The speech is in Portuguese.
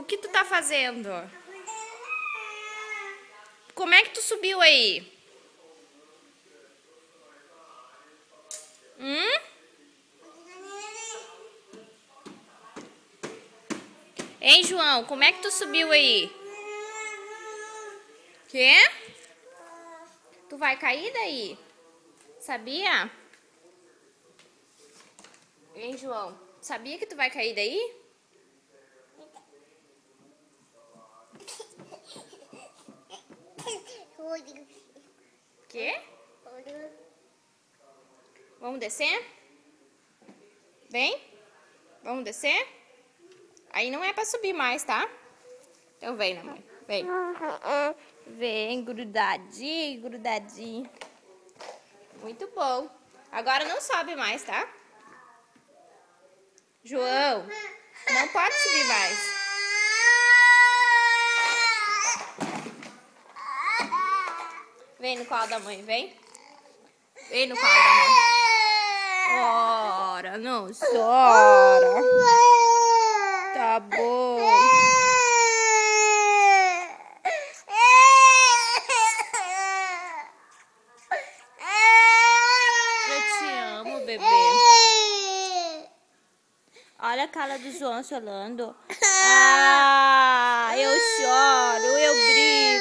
O que tu tá fazendo? Como é que tu subiu aí? Hein, João? Como é que tu subiu aí? Quê? Tu vai cair daí? Sabia? Hein, João? Sabia que tu vai cair daí? Quê? Vamos descer? Vem? Vamos descer? Aí não é pra subir mais, tá? Então vem, né, mãe? Vem. Vem, grudadinho, grudadinho. Muito bom. Agora não sobe mais, tá? João, não pode subir mais. Vem no colo da mãe, vem. Vem no colo da mãe. Ora, não chora. Tá bom. Eu te amo, bebê. Olha a cara do João chorando. Ah, eu choro, eu grito.